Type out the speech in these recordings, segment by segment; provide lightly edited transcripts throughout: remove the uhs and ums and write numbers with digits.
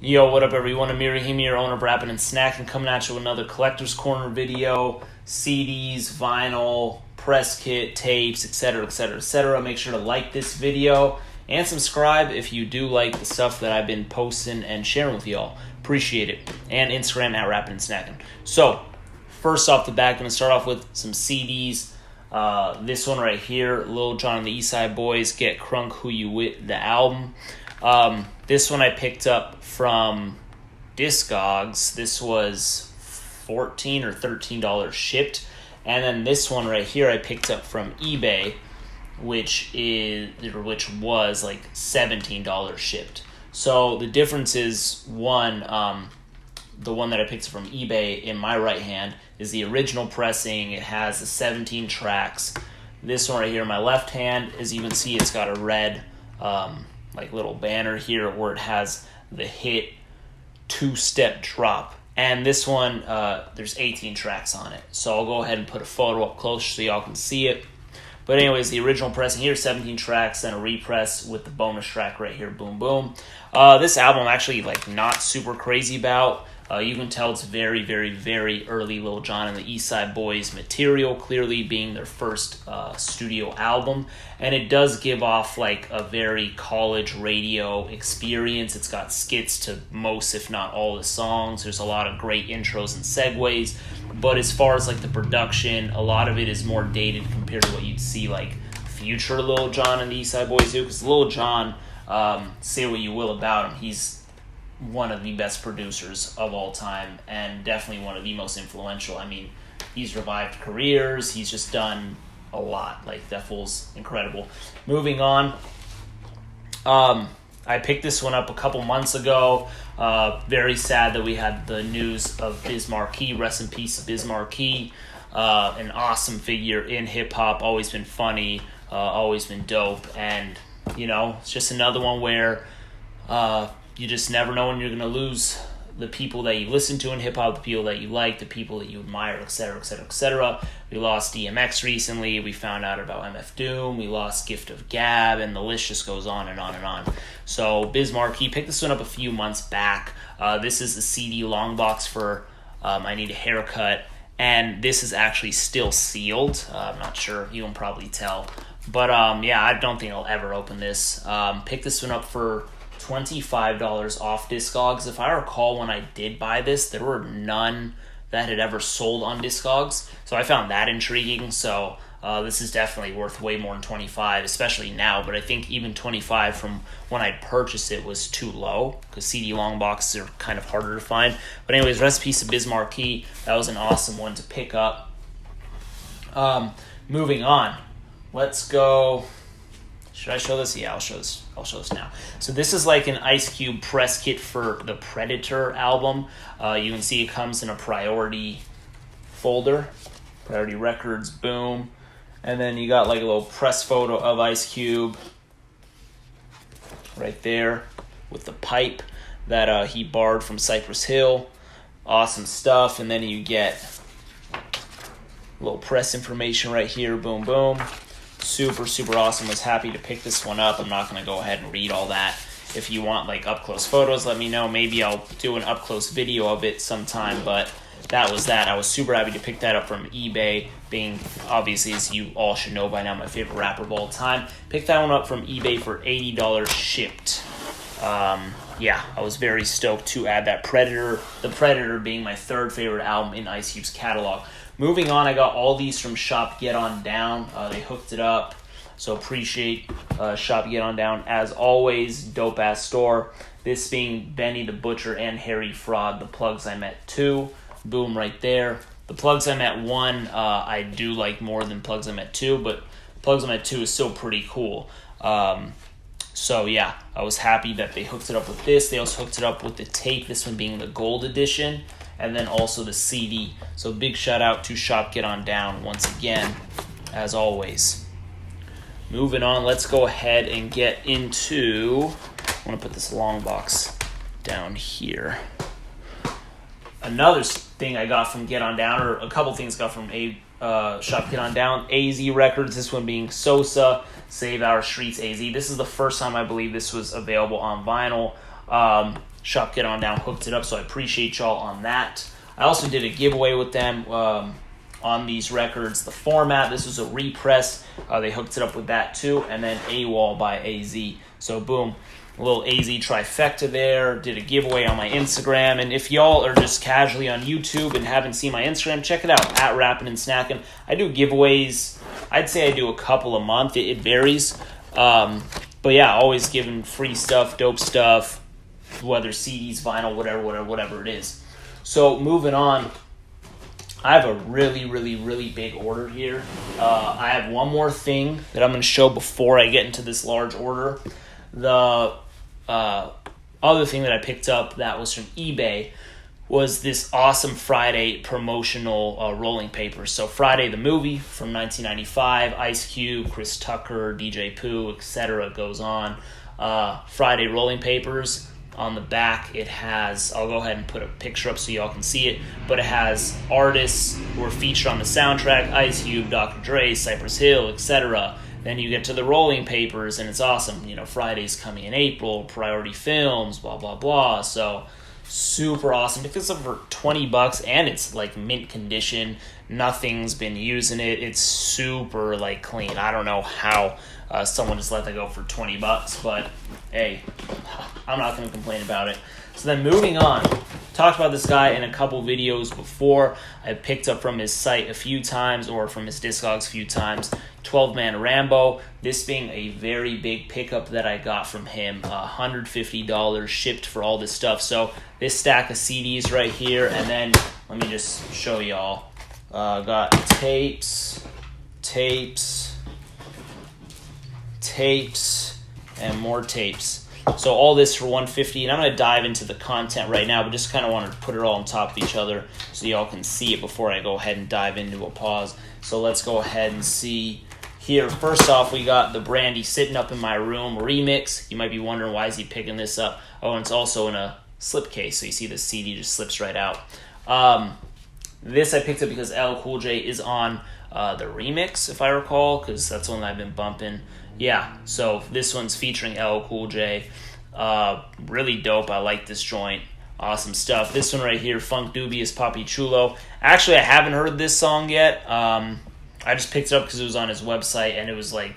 Yo, what up everyone? Amir here, owner of Rappin' and Snackin', coming at you with another Collector's Corner video. CDs, vinyl, press kit, tapes, etc, etc, etc. Make sure to like this video and subscribe if you do like the stuff that I've been posting and sharing with y'all. Appreciate it. And Instagram at Rappin' and Snackin'. So, first off the bat, going to start off with some CDs. This one right here, Lil Jon and the Eastside Boys, Get Crunk Who You With, the album. This one I picked up from Discogs. This was $14 or $13 shipped. And then this one right here I picked up from eBay, which was like $17 shipped. So the difference is, one, the one that I picked up from eBay in my right hand is the original pressing. It has the 17 tracks. This one right here in my left hand, as you can see, it's got a red like little banner here where it has the hit two-step drop. And this one, there's 18 tracks on it. So I'll go ahead and put a photo up close so y'all can see it. But anyways, the original pressing here, 17 tracks, and a repress with the bonus track right here, boom, boom. This album I'm actually not super crazy about. You can tell it's very, very, very early Lil Jon and the Eastside Boys material, clearly being their first studio album. And it does give off a very college radio experience. It's got skits to most, if not all, the songs. There's a lot of great intros and segues. But as far as the production, a lot of it is more dated compared to what you'd see future Lil Jon and the Eastside Boys do. Because Lil Jon, say what you will about him, he's one of the best producers of all time and definitely one of the most influential. I mean, he's revived careers. He's just done a lot. That fool's incredible. Moving on. I picked this one up a couple months ago. Very sad that we had the news of Biz Markie. Rest in peace, Biz Markie. An awesome figure in hip-hop. Always been funny. Always been dope. And, it's just another one where you just never know when you're going to lose the people that you listen to in hip-hop, the people that you like, the people that you admire, etc., etc., etc. We lost DMX recently. We found out about MF Doom. We lost Gift of Gab, and the list just goes on and on and on. So Biz Markie, picked this one up a few months back. This is the CD long box for I Need a Haircut, and this is actually still sealed. I'm not sure. You can probably tell. But, yeah, I don't think I'll ever open this. Picked this one up for $25 off Discogs. If I recall, when I did buy this, there were none that had ever sold on Discogs, so I found that intriguing. So this is definitely worth way more than $25, especially now, but I think even $25 from when I purchased it was too low, because CD long boxes are kind of harder to find. But anyways, rest in peace to Biz Markie. That was an awesome one to pick up. Moving on, let's go. Should I show this? Yeah, I'll show this now. So this is an Ice Cube press kit for the Predator album. You can see it comes in a priority folder, priority records, boom. And then you got a little press photo of Ice Cube right there with the pipe that he borrowed from Cypress Hill. Awesome stuff. And then you get a little press information right here, boom, boom. Super, super awesome. Was happy to pick this one up. I'm not going to go ahead and read all that. If you want up-close photos, let me know. Maybe I'll do an up-close video of it sometime, but that was that. I was super happy to pick that up from eBay, being, obviously, as you all should know by now, my favorite rapper of all time. Picked that one up from eBay for $80 shipped. Yeah, I was very stoked to add that Predator, the Predator being my third favorite album in Ice Cube's catalog. Moving on, I got all these from Shop Get On Down. They hooked it up, so appreciate Shop Get On Down. As always, dope-ass store. This being Benny the Butcher and Harry Fraud, The Plugs I Met 2. Boom, right there. The Plugs I Met 1, I do like more than Plugs I Met 2, but Plugs I Met 2 is still pretty cool. So, yeah, I was happy that they hooked it up with this. They also hooked it up with the tape, this one being the gold edition, and then also the CD. So big shout out to Shop Get On Down once again, as always. Moving on, let's go ahead and get into, I want to put this long box down here. Another thing I got from Get On Down, or a couple things I got from Shop Get On Down, AZ Records, this one being Sosa, Save Our Streets AZ. This is the first time I believe this was available on vinyl. Shop Get On Down hooked it up, so I appreciate y'all on that. I also did a giveaway with them on these records. The format, this was a repress. They hooked it up with that too. And then AWOL by AZ. So boom, a little AZ trifecta there. Did a giveaway on my Instagram. And if y'all are just casually on YouTube and haven't seen my Instagram, check it out, at Rappin' and Snackin'. I do giveaways. I'd say I do a couple a month. It varies. But yeah, always giving free stuff, dope stuff, whether CDs, vinyl, whatever it is. So moving on, I have a really big order here. I have one more thing that I'm going to show before I get into this large order. The other thing that I picked up that was from eBay was this awesome Friday promotional rolling paper. So Friday the movie from 1995, Ice Cube, Chris Tucker, DJ Pooh, etc. goes on. Friday rolling papers. On the back, it has, I'll go ahead and put a picture up so y'all can see it, but it has artists who are featured on the soundtrack, Ice Cube, Dr. Dre, Cypress Hill, etc. Then you get to the rolling papers, and it's awesome. You know, Friday's coming in April, Priority Films, blah, blah, blah. So, super awesome. Picked this up for $20, and it's, like, mint condition. Nothing's been using it. It's super, like, clean. I don't know how someone just let that go for $20, but, hey, I'm not going to complain about it. So then moving on, talked about this guy in a couple videos before. I picked up from his site a few times, or from his Discogs a few times. 12-Man Rambo, this being a very big pickup that I got from him. $150 shipped for all this stuff. So this stack of CDs right here, and then let me just show y'all. Got tapes, and more tapes. So all this for $150, and I'm going to dive into the content right now, but just kind of wanted to put it all on top of each other so y'all can see it before I go ahead and dive into a pause. So let's go ahead and see here. First off, we got the Brandy Sitting Up in My Room remix. You might be wondering, why is he picking this up? Oh, and it's also in a slipcase, so you see the CD just slips right out. This I picked up because LL Cool J is on the remix, if I recall, because that's one that I've been bumping. Yeah, so this one's featuring LL Cool J. Really dope. I like this joint. Awesome stuff. This one right here, Funk Dubious Papi Chulo. Actually, I haven't heard this song yet. I just picked it up because it was on his website, and it was like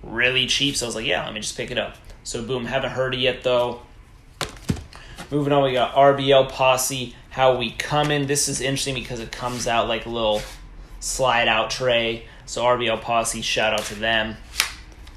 really cheap. So I was like, yeah, let me just pick it up. So boom, haven't heard it yet though. Moving on, we got RBL Posse, How We Comin'. This is interesting because it comes out like a little slide out tray. So RBL Posse, shout out to them.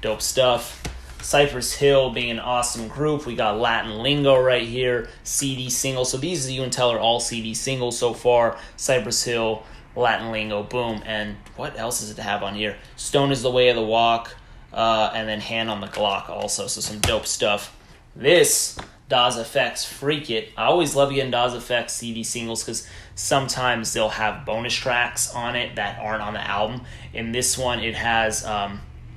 Dope stuff. Cypress Hill being an awesome group. We got Latin Lingo right here. CD single. So these, you can tell, are all CD singles so far. Cypress Hill, Latin Lingo, boom. And what else does it have on here? Stone is the Way of the Walk. And then Hand on the Glock also. So some dope stuff. This, Daz Effects, Freak It. I always love getting Daz Effects CD singles because sometimes they'll have bonus tracks on it that aren't on the album. In this one, it has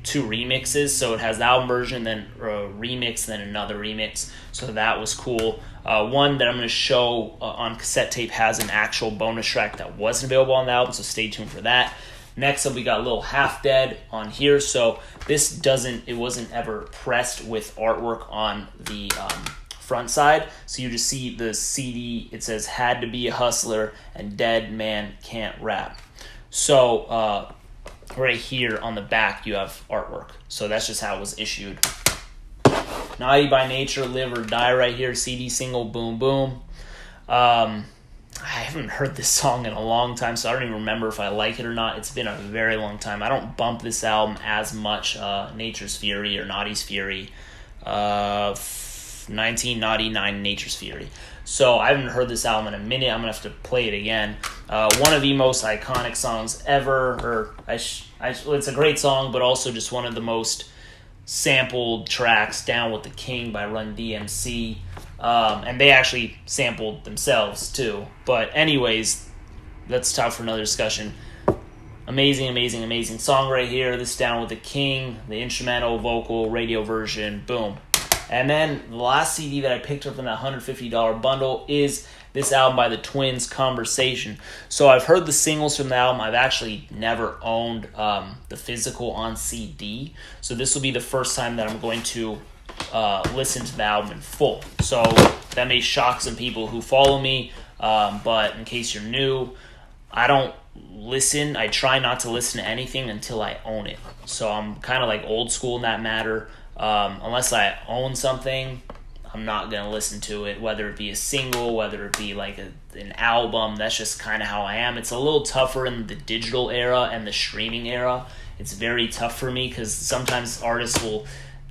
two remixes. So it has the album version, then a remix, then another remix. So that was cool. One that I'm going to show on cassette tape has an actual bonus track that wasn't available on the album, so stay tuned for that. Next up, we got a little Half Dead on here. So this it wasn't ever pressed with artwork on the front side. So you just see the CD, it says Had to Be a Hustler and Dead Man Can't Rap. So right here on the back, you have artwork. So that's just how it was issued. Naughty by Nature, Live or Die right here, CD single, boom, boom. I haven't heard this song in a long time, so I don't even remember if I like it or not. It's been a very long time. I don't bump this album as much. Nature's Fury or Naughty's Fury. 1999 Nature's Fury. So I haven't heard this album in a minute. I'm going to have to play it again. One of the most iconic songs ever. It's a great song, but also just one of the most sampled tracks, Down with the King by Run DMC. And they actually sampled themselves too. But anyways, let's talk for another discussion. Amazing song right here. This Down with the King, the instrumental, vocal, radio version, boom. And then the last CD that I picked up in that $150 bundle is this album by the Twins, Conversation. So I've heard the singles from the album. I've actually never owned the physical on CD. So this will be the first time that I'm going to listen to the album in full. So that may shock some people who follow me, but in case you're new, I don't listen. I try not to listen to anything until I own it. So I'm kind of like old school in that matter. Unless I own something, I'm not going to listen to it, whether it be a single, whether it be like an album. That's just kind of how I am. It's a little tougher in the digital era and the streaming era. It's very tough for me because sometimes artists will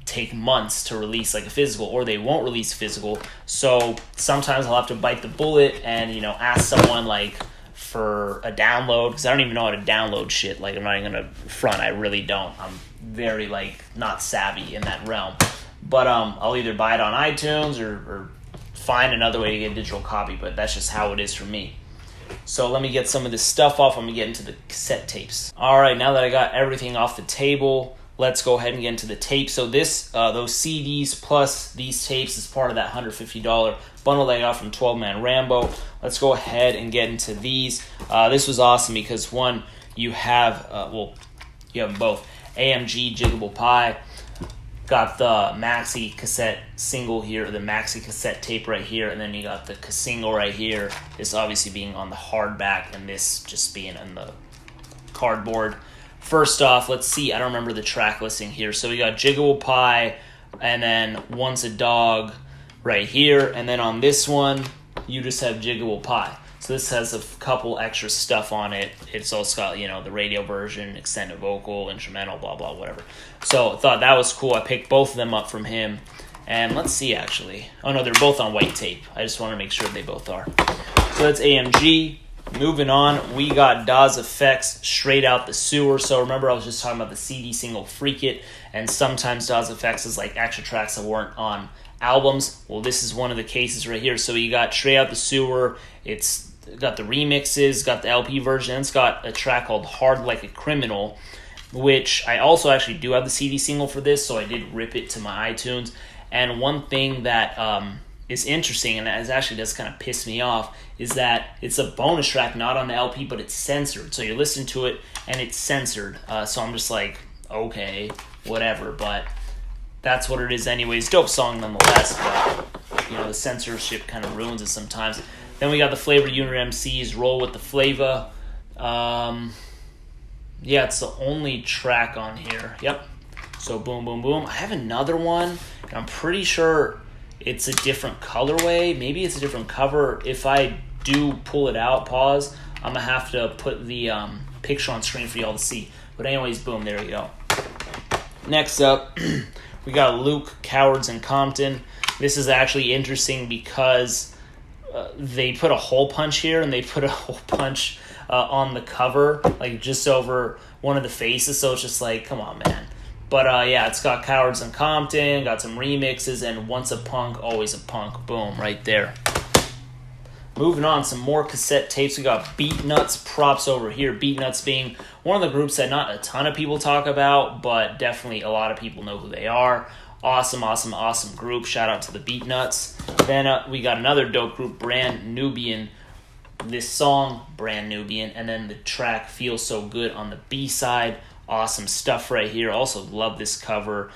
take months to release like a physical, or they won't release physical. So sometimes I'll have to bite the bullet and, you know, ask someone like for a download, because I don't even know how to download shit. Like, I'm not even gonna front, I really don't. I'm very like not savvy in that realm. But I'll either buy it on iTunes or find another way to get a digital copy, but that's just how it is for me. So let me get some of this stuff off. I'm gonna get into the cassette tapes. All right, now that I got everything off the table, let's go ahead and get into the tape. So this, those CDs plus these tapes is part of that $150 bundle that I got from 12 Man Rambo. Let's go ahead and get into these. This was awesome because one, you have, you have both AMG Jiggable Pie, got the maxi cassette single here, the maxi cassette tape right here, and then you got the single right here. This obviously being on the hardback and this just being on the cardboard. First off, let's see, I don't remember the track listing here. So we got Jiggable Pie and then Once a Dog right here. And then on this one, you just have Jiggable Pie. So this has a couple extra stuff on it. It's also got, you know, the radio version, extended vocal, instrumental, blah, blah, whatever. So I thought that was cool. I picked both of them up from him. And let's see, actually. Oh, no, they're both on white tape. I just want to make sure they both are. So that's AMG. Moving on, we got Daz Effects Straight Out the Sewer. So remember, I was just talking about the CD single Freak It, and sometimes Daz Effects is like extra tracks that weren't on albums. Well, this is one of the cases right here. So you got Straight Out the Sewer. It's got the remixes, got the LP version, and it's got a track called Hard Like a Criminal, which I also actually do have the CD single for this, so I did rip it to my iTunes. And one thing that is interesting, and that actually does kind of piss me off, is that it's a bonus track, not on the LP, but it's censored. So you listen to it, and it's censored. So I'm just like, okay, whatever, but that's what it is anyways. Dope song nonetheless, but, you know, the censorship kind of ruins it sometimes. Then we got the Flavor Unit MCs, Roll with the Flavor. Yeah, it's the only track on here. Yep. So boom, boom, boom. I have another one, and I'm pretty sure it's a different colorway. Maybe it's a different cover. If I do pull it out, pause, I'm going to have to put the picture on screen for y'all to see. But anyways, boom, there we go. Next up, we got Luke, Cowards in Compton. This is actually interesting because they put a hole punch here, and they put a hole punch on the cover, like just over one of the faces. So it's just like, come on, man. But yeah, it's got Cowards in Compton, got some remixes, and Once a Punk, Always a Punk. Boom, right there. Moving on, some more cassette tapes. We got Beatnuts, props over here. Beatnuts being one of the groups that not a ton of people talk about, but definitely a lot of people know who they are. Awesome, awesome, awesome group. Shout out to the Beatnuts. Then we got another dope group, Brand Nubian. This song, Brand Nubian, and then the track Feels So Good on the B-side. Awesome stuff right here. Also love this cover.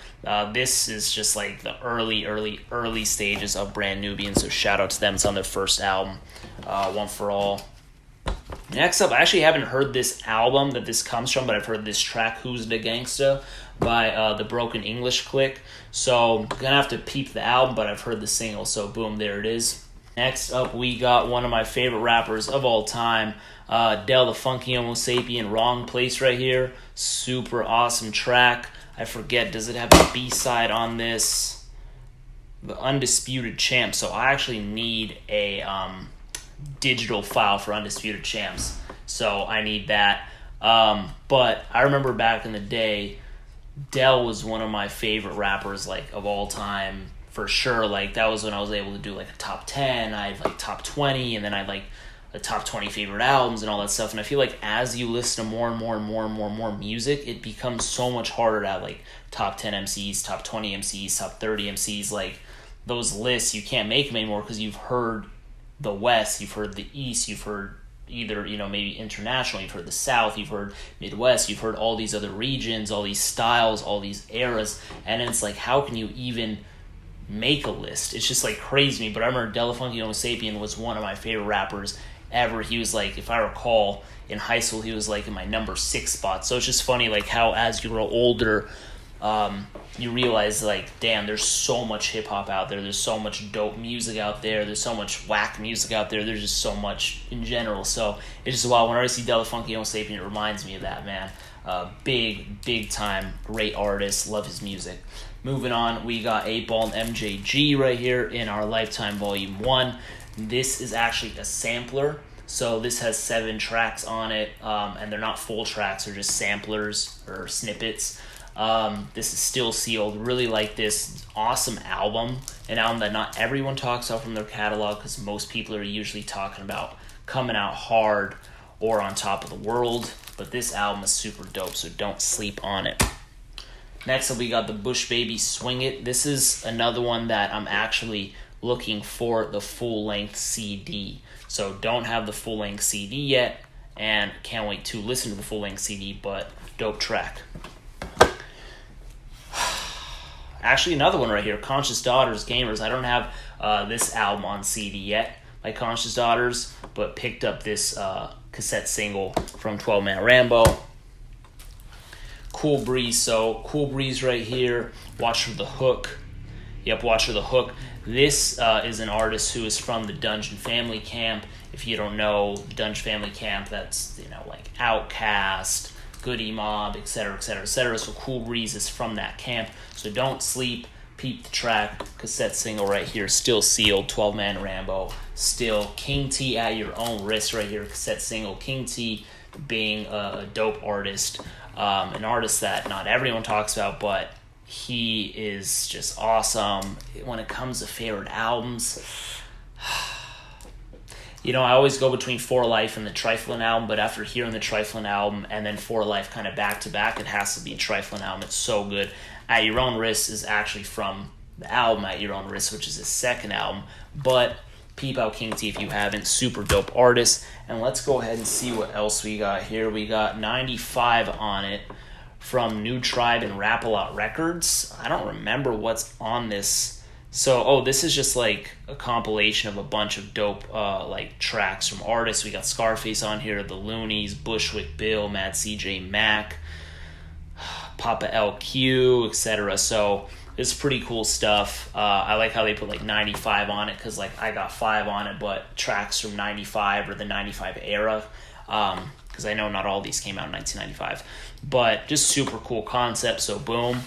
This is just like the early stages of Brand Nubian, so shout out to them. It's on their first album, One For All. Next up, I actually haven't heard this album that this comes from, but I've heard this track, Who's the Gangsta, by the Broken English Clique. So I'm going to have to peep the album, but I've heard the single, so boom, there it is. Next up, we got one of my favorite rappers of all time, Del the Funky Homo Sapien, Wrong Place right here. Super awesome track. I forget, does it have a B-side on this? The Undisputed Champ. So I actually need a digital file for Undisputed Champs. So I need that. But I remember back in the day, Del was one of my favorite rappers, like, of all time. For sure, like, that was when I was able to do, like, a top 10, I had, like, top 20, and then I had, like, the top 20 favorite albums and all that stuff. And I feel like as you listen to more and more music, it becomes so much harder to have, like, top 10 MCs, top 20 MCs, top 30 MCs. Like, those lists, you can't make them anymore because you've heard the West, you've heard the East, you've heard either, you know, maybe international, you've heard the South, you've heard Midwest, you've heard all these other regions, all these styles, all these eras. And it's like, how can you even make a list. It's just like crazy to me. But I remember Delafunky Homo Sapien was one of my favorite rappers ever. He was like, if I recall, in high school he was like in my number 6 spot. So it's just funny like how as you grow older, you realize like, damn, there's so much hip hop out there. There's so much dope music out there. There's so much whack music out there. There's just so much in general. So it's just wild. Whenever I see Delafunky Homo Sapien, it reminds me of that, man. Big time, great artist. Love his music. Moving on, we got 8Ball and MJG right here in our Lifetime Volume 1. This is actually a sampler. So this has 7 tracks on it, and they're not full tracks. They're just samplers or snippets. This is still sealed. Really like this. Awesome album. An album that not everyone talks about from their catalog because most people are usually talking about coming out hard or on top of the world. But this album is super dope, so don't sleep on it. Next up, we got the Bush Baby Swing It. This is another one that I'm actually looking for the full-length CD. So don't have the full-length CD yet, and can't wait to listen to the full-length CD, but dope track. Actually, another one right here, Conscious Daughters Gamers. I don't have this album on CD yet by Conscious Daughters, but picked up this cassette single from 12 Man Rambo. Cool Breeze. So Cool Breeze right here. Watch for the Hook. Yep, Watch for the Hook. This is an artist who is from the Dungeon Family Camp. If you don't know the Dungeon Family Camp, that's, you know, like Outkast, Goody Mob, etc., etc., etc. So Cool Breeze is from that camp. So don't sleep. Peep the track. Cassette single right here. Still sealed. 12 Man Rambo. Still King T at your own risk right here. Cassette single. King T being a dope artist. An artist that not everyone talks about, but he is just awesome. When it comes to favorite albums, you know, I always go between For Life and the Triflin album, but after hearing the Triflin album and then For Life kind of back to back, it has to be a Triflin album. It's so good. At Your Own Risk is actually from the album At Your Own Risk, which is his second album, but peep out King T if you haven't. Super dope artist. And let's go ahead and see what else we got here. We got 95 on it from New Tribe and Rap-A-Lot Records. I don't remember what's on this. So, this is just like a compilation of a bunch of dope like tracks from artists. We got Scarface on here, The Loonies, Bushwick Bill, Mad CJ Mac, Papa LQ, etc. So it's pretty cool stuff. I like how they put like 95 on it because like I got 5 on it, but tracks from 95 or the 95 era, because I know not all these came out in 1995. But just super cool concept. So boom.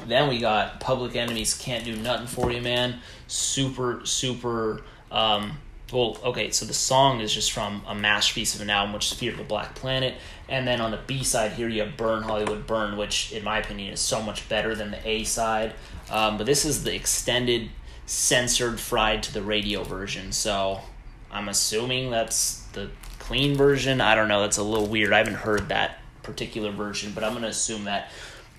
Then we got Public Enemy's Can't Do Nothing For You, man. Super. Well, okay, so the song is just from a masterpiece of an album, which is Fear of the Black Planet. And then on the B-side here, you have Burn Hollywood Burn, which, in my opinion, is so much better than the A-side. But this is the extended, censored, fried to the radio version. So I'm assuming that's the clean version. I don't know. That's a little weird. I haven't heard that particular version, but I'm going to assume that.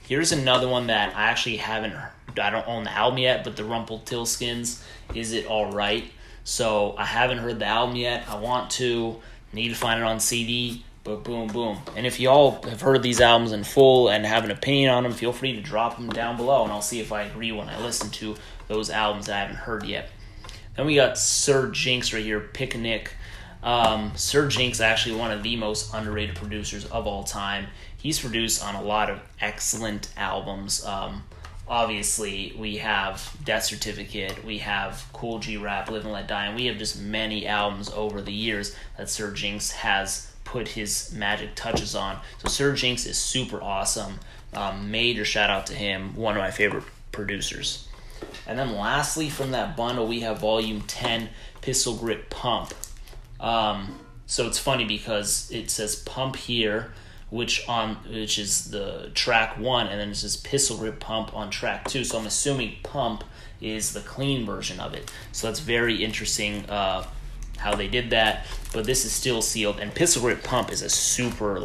Here's another one that I actually haven't heard. I don't own the album yet, but the Rumpelstiltskins, Is It Alright? So I haven't heard the album yet. I want to. Need to find it on CD. But boom. And if y'all have heard these albums in full and have an opinion on them, feel free to drop them down below, and I'll see if I agree when I listen to those albums that I haven't heard yet. Then we got Sir Jinx right here, Picnic. Sir Jinx is actually one of the most underrated producers of all time. He's produced on a lot of excellent albums. Obviously, we have Death Certificate, we have Cool G Rap, Live and Let Die, and we have just many albums over the years that Sir Jinx has put his magic touches on. So Sir Jinx is super awesome. Major shout out to him, one of my favorite producers. And then lastly from that bundle, we have Volume 10, Pistol Grip Pump. So it's funny because it says Pump here, which is the track 1, and then it says Pistol Grip Pump on track 2. So I'm assuming Pump is the clean version of it. So that's very interesting how they did that. But this is still sealed, and Pistol Grip Pump is a super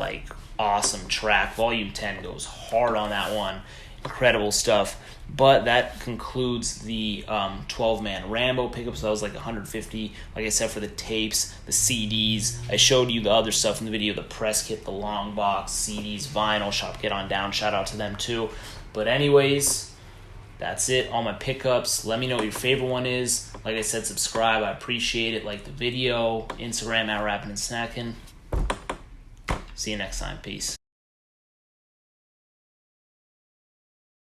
awesome track. Volume 10 goes hard on that one. Incredible stuff. But that concludes the 12-man Rambo pickup. So that was like 150, like I said, for the tapes, the CDs. I showed you the other stuff in the video, the press kit, the long box, CDs, vinyl, shop, get on down. Shout out to them too. But anyways, That's it, all my pickups. Let me know what your favorite one is. Like I said, subscribe, I appreciate it. Like the video, Instagram @rapping and snacking. See you next time, peace.